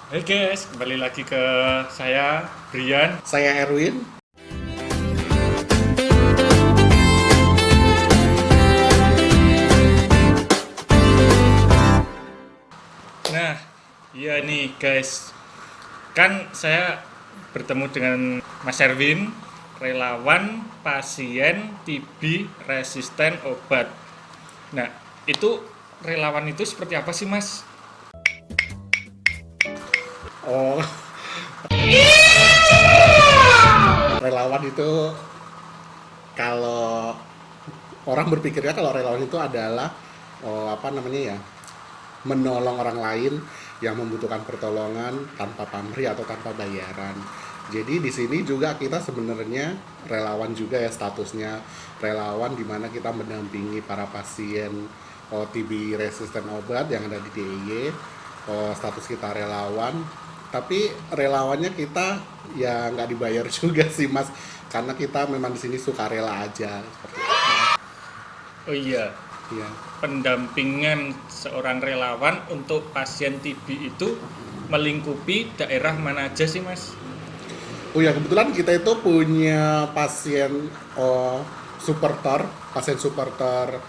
Hai guys, kembali lagi ke saya, Brian. Saya Erwin. Nah, iya nih guys, kan saya bertemu dengan Mas Erwin, relawan pasien TB resisten obat. Nah, itu relawan itu seperti apa sih Mas? Oh, relawan itu kalau orang berpikirnya kalau relawan itu adalah apa namanya ya, menolong orang lain yang membutuhkan pertolongan tanpa pamrih atau tanpa bayaran. Jadi di sini juga kita sebenarnya relawan juga ya statusnya relawan di mana kita mendampingi para pasien TB resisten obat yang ada di DIY. Status kita relawan, tapi relawannya kita ya nggak dibayar juga sih mas, karena kita memang di sini sukarela aja seperti itu. Oh iya, Iya. pendampingan seorang relawan untuk pasien TB itu melingkupi daerah mana aja sih Mas? Oh ya, kebetulan kita itu punya pasien supporter, pasien supporter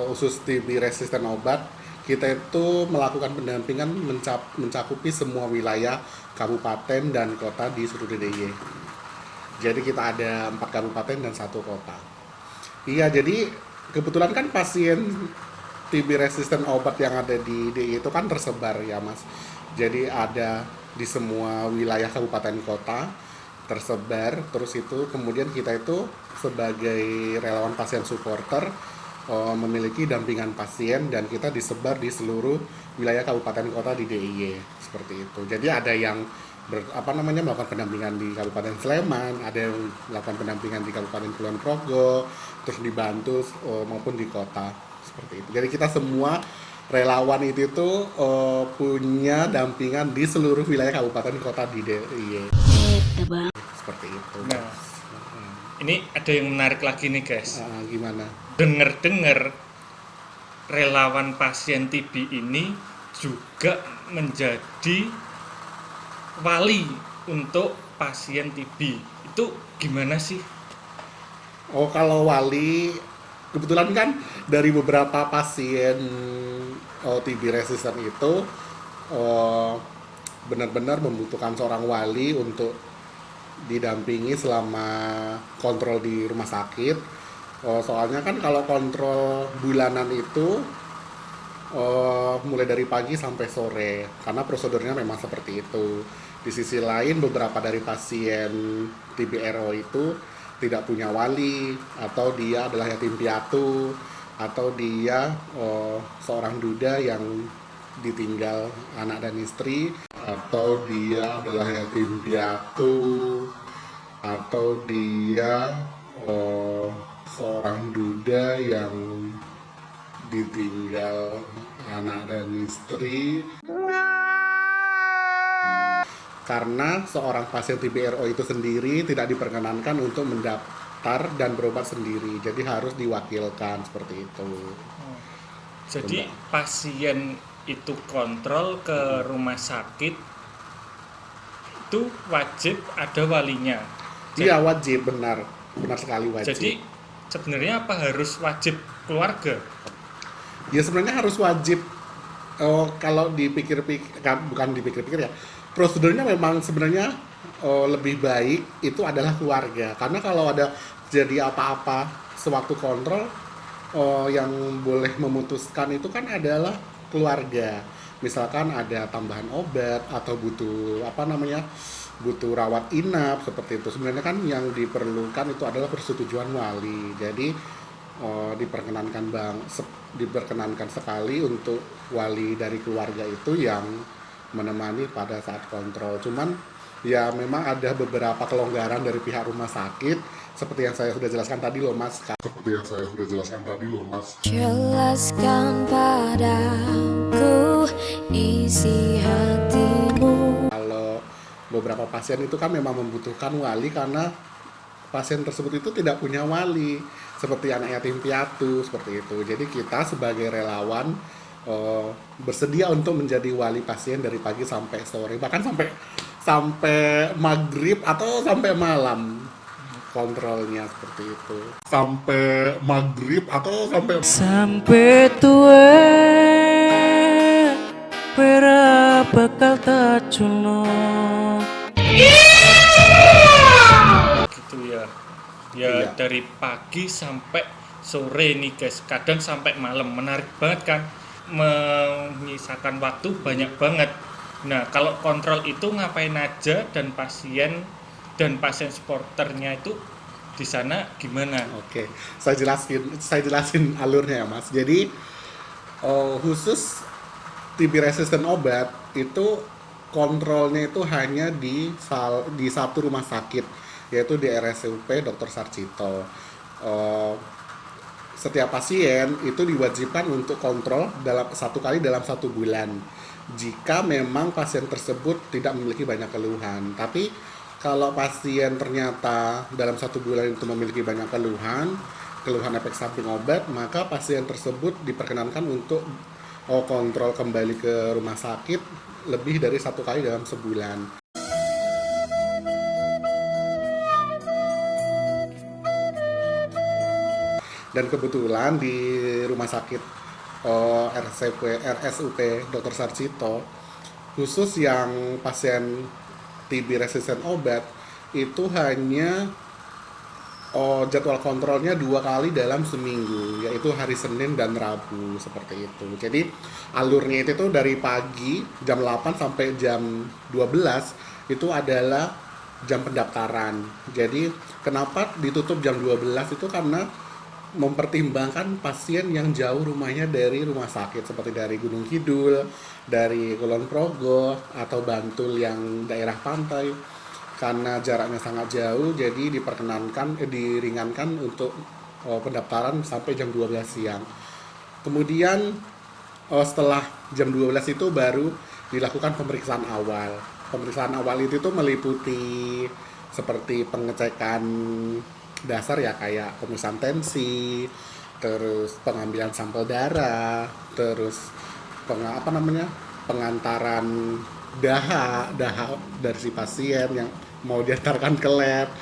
khusus TB resisten obat. Kita itu melakukan pendampingan mencakupi semua wilayah kabupaten dan kota di seluruh DIY. Jadi kita ada 4 kabupaten dan 1 kota. Iya, jadi kebetulan kan pasien TB resisten obat yang ada di DIY itu kan tersebar ya Mas. Jadi ada di semua wilayah kabupaten kota tersebar, terus itu kemudian kita itu sebagai relawan pasien supporter memiliki dampingan pasien dan kita disebar di seluruh wilayah kabupaten kota di DIY seperti itu. Jadi ada yang melakukan pendampingan di Kabupaten Sleman, ada yang melakukan pendampingan di Kabupaten Kulon Progo, terus dibantu maupun di kota seperti itu. Jadi kita semua relawan itu tuh punya dampingan di seluruh wilayah kabupaten kota di DIY seperti itu. Nah, ini ada yang menarik lagi nih guys. Gimana? Dengar-dengar relawan pasien TB ini juga menjadi wali untuk pasien TB. Itu gimana sih? Oh, kalau wali, kebetulan kan dari beberapa pasien TB resisten itu eh, benar-benar membutuhkan seorang wali untuk didampingi selama kontrol di rumah sakit. Soalnya kan kalau kontrol bulanan itu mulai dari pagi sampai sore karena prosedurnya memang seperti itu. Di sisi lain beberapa dari pasien TBRO itu tidak punya wali atau dia adalah yatim piatu atau dia seorang duda yang ditinggal anak dan istri atau dia adalah yatim piatu atau dia seorang duda yang ditinggal anak dan istri karena seorang pasien TBRO itu sendiri tidak diperkenankan untuk mendaftar dan berobat sendiri, jadi harus diwakilkan seperti itu. Jadi pasien itu kontrol ke rumah sakit itu wajib ada walinya. Iya wajib, benar benar sekali wajib. Jadi sebenarnya apa harus wajib keluarga? Ya sebenarnya harus wajib. Kalau dipikir-pikir, bukan dipikir-pikir ya, prosedurnya memang sebenarnya lebih baik itu adalah keluarga, karena kalau ada jadi apa-apa sewaktu kontrol, yang boleh memutuskan itu kan adalah keluarga. Misalkan ada tambahan obat atau butuh butuh rawat inap seperti itu, sebenarnya kan yang diperlukan itu adalah persetujuan wali. Jadi diperkenankan sekali untuk wali dari keluarga itu yang menemani pada saat kontrol. Cuman ya memang ada beberapa kelonggaran dari pihak rumah sakit seperti yang saya sudah jelaskan tadi loh Mas. Jelaskan padaku isi hatimu. Kalau beberapa pasien itu kan memang membutuhkan wali karena pasien tersebut itu tidak punya wali, seperti anak yatim piatu seperti itu. Jadi kita sebagai relawan bersedia untuk menjadi wali pasien dari pagi sampai sore, bahkan sampai maghrib atau sampai malam kontrolnya seperti itu. Sampai maghrib atau Sampai tua pera bakal tacuno. Gitu ya. Ya Iya. dari pagi sampai sore nih guys, kadang sampai malam. Menarik banget kan, menyisakan waktu banyak banget. Nah kalau kontrol itu ngapain aja, dan pasien supporternya itu di sana gimana? Oke, saya jelasin alurnya ya Mas. Jadi khusus TB resisten obat itu kontrolnya itu hanya di satu rumah sakit, yaitu di RSUP Dr. Sarjito. Setiap pasien itu diwajibkan untuk kontrol satu kali dalam 1 bulan. Jika memang pasien tersebut tidak memiliki banyak keluhan, tapi kalau pasien ternyata dalam 1 bulan itu memiliki banyak keluhan efek samping obat, maka pasien tersebut diperkenankan untuk kontrol kembali ke rumah sakit lebih dari 1 kali dalam sebulan. Dan kebetulan di rumah sakit RSUP Dr. Sarjito, khusus yang pasien TB resisten obat itu hanya jadwal kontrolnya 2 kali dalam seminggu, yaitu hari Senin dan Rabu, seperti itu. Jadi alurnya itu tuh dari pagi jam 8 sampai jam 12 itu adalah jam pendaftaran. Jadi kenapa ditutup jam 12 itu karena mempertimbangkan pasien yang jauh rumahnya dari rumah sakit, seperti dari Gunung Kidul, dari Kulon Progo, atau Bantul yang daerah pantai. Karena jaraknya sangat jauh, jadi diringankan untuk pendaftaran sampai jam 12 siang. Kemudian setelah jam 12 itu baru dilakukan pemeriksaan awal. Pemeriksaan awal itu tuh meliputi seperti pengecekan dasar ya, kayak pemeriksaan tensi, terus pengambilan sampel darah, terus pengantaran daha dari si pasien yang mau diantarkan ke lab,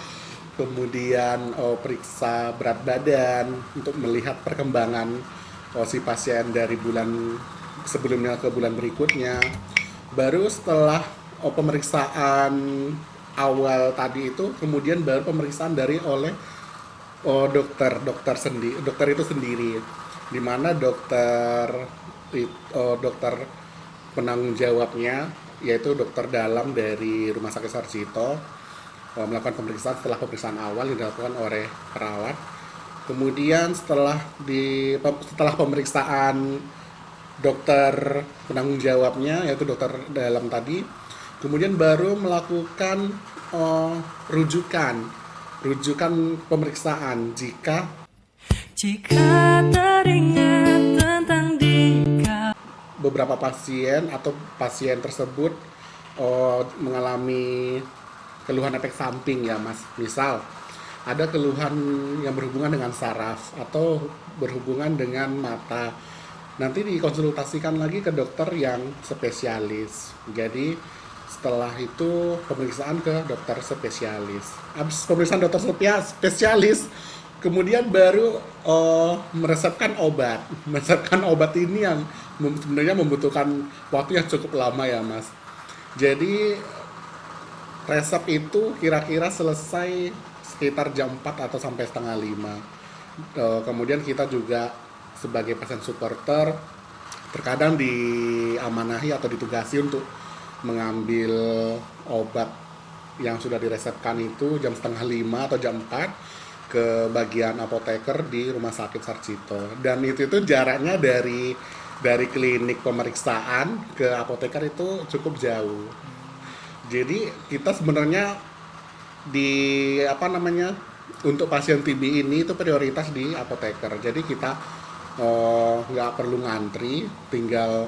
kemudian periksa berat badan untuk melihat perkembangan si pasien dari bulan sebelumnya ke bulan berikutnya. Baru setelah pemeriksaan awal tadi itu, kemudian baru pemeriksaan oleh dokter itu sendiri, di mana dokter penanggung jawabnya, yaitu dokter dalam dari Rumah Sakit Sarjito, melakukan pemeriksaan. Setelah pemeriksaan awal yang dilakukan oleh perawat, kemudian setelah pemeriksaan dokter penanggung jawabnya, yaitu dokter dalam tadi, kemudian baru melakukan rujukan pemeriksaan jika teringat tentang dia. Beberapa pasien tersebut mengalami keluhan efek samping ya Mas. Misal ada keluhan yang berhubungan dengan saraf atau berhubungan dengan mata, nanti dikonsultasikan lagi ke dokter yang spesialis. Jadi setelah itu pemeriksaan ke dokter spesialis. Habis pemeriksaan dokter spesialis, kemudian baru meresepkan obat. Meresepkan obat ini yang sebenarnya membutuhkan waktu yang cukup lama ya Mas. Jadi resep itu kira-kira selesai sekitar jam 4 atau sampai setengah 5. Kemudian kita juga sebagai pasien supporter terkadang diamanahi atau ditugasi untuk mengambil obat yang sudah diresepkan itu jam setengah 5 atau jam 4 ke bagian apoteker di Rumah Sakit Sarjito. Dan itu jaraknya dari klinik pemeriksaan ke apoteker itu cukup jauh. Jadi kita sebenarnya untuk pasien TB ini itu prioritas di apoteker. Jadi kita nggak perlu ngantri, tinggal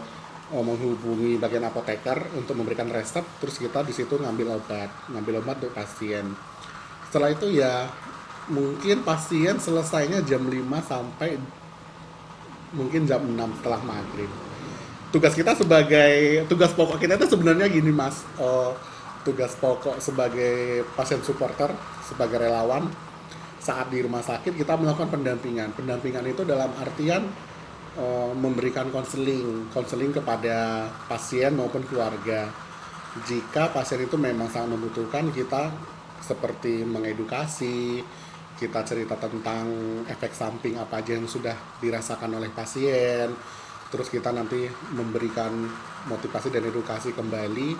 menghubungi bagian apoteker untuk memberikan resep, terus kita di situ ngambil obat untuk pasien. Setelah itu ya mungkin pasien selesainya jam 5 sampai mungkin jam 6 setelah maghrib. tugas pokok kita itu sebenarnya gini Mas. Tugas pokok sebagai pasien supporter, sebagai relawan, saat di rumah sakit kita melakukan pendampingan. Pendampingan itu dalam artian memberikan konseling kepada pasien maupun keluarga. Jika pasien itu memang sangat membutuhkan, kita seperti mengedukasi, kita cerita tentang efek samping apa aja yang sudah dirasakan oleh pasien, terus kita nanti memberikan motivasi dan edukasi kembali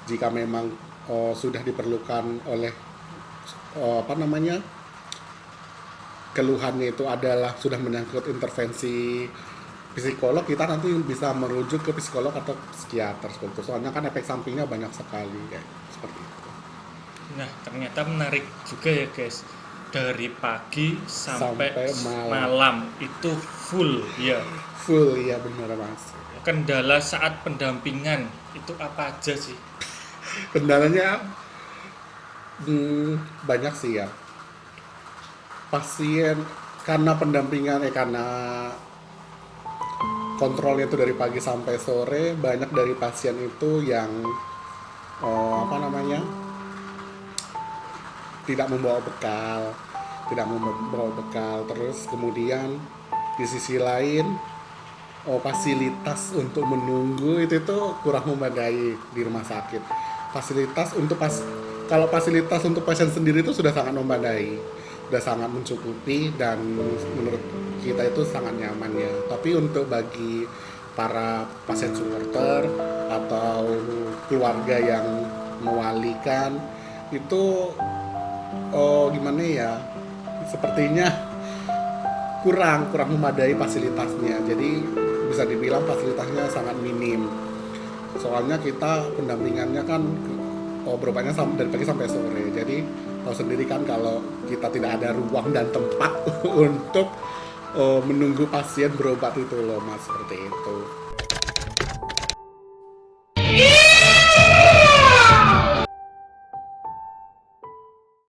jika memang sudah diperlukan oleh keluhannya itu adalah sudah menyangkut intervensi psikolog, kita nanti bisa merujuk ke psikolog atau psikiater seperti itu. Soalnya kan efek sampingnya banyak sekali kayak seperti itu. Nah, ternyata menarik juga ya guys. Dari pagi sampai malam itu full ya. Full ya, benar Mas. Kendala saat pendampingan itu apa aja sih? Kendalanya banyak sih ya. Pasien karena kontrolnya itu dari pagi sampai sore, banyak dari pasien itu yang tidak membawa bekal, terus kemudian di sisi lain fasilitas untuk menunggu itu tuh kurang memadai di rumah sakit. Kalau fasilitas untuk pasien sendiri itu sudah sangat memadai, sudah sangat mencukupi dan menurut kita itu sangat nyaman ya. Tapi untuk bagi para pasien supporter atau keluarga yang mewalikan itu gimana ya, sepertinya kurang memadai fasilitasnya. Jadi bisa dibilang fasilitasnya sangat minim. Soalnya kita pendampingannya kan berobatnya dari pagi sampai sore. Jadi tahu sendiri kan kalau kita tidak ada ruang dan tempat untuk menunggu pasien berobat itu loh Mas, seperti itu.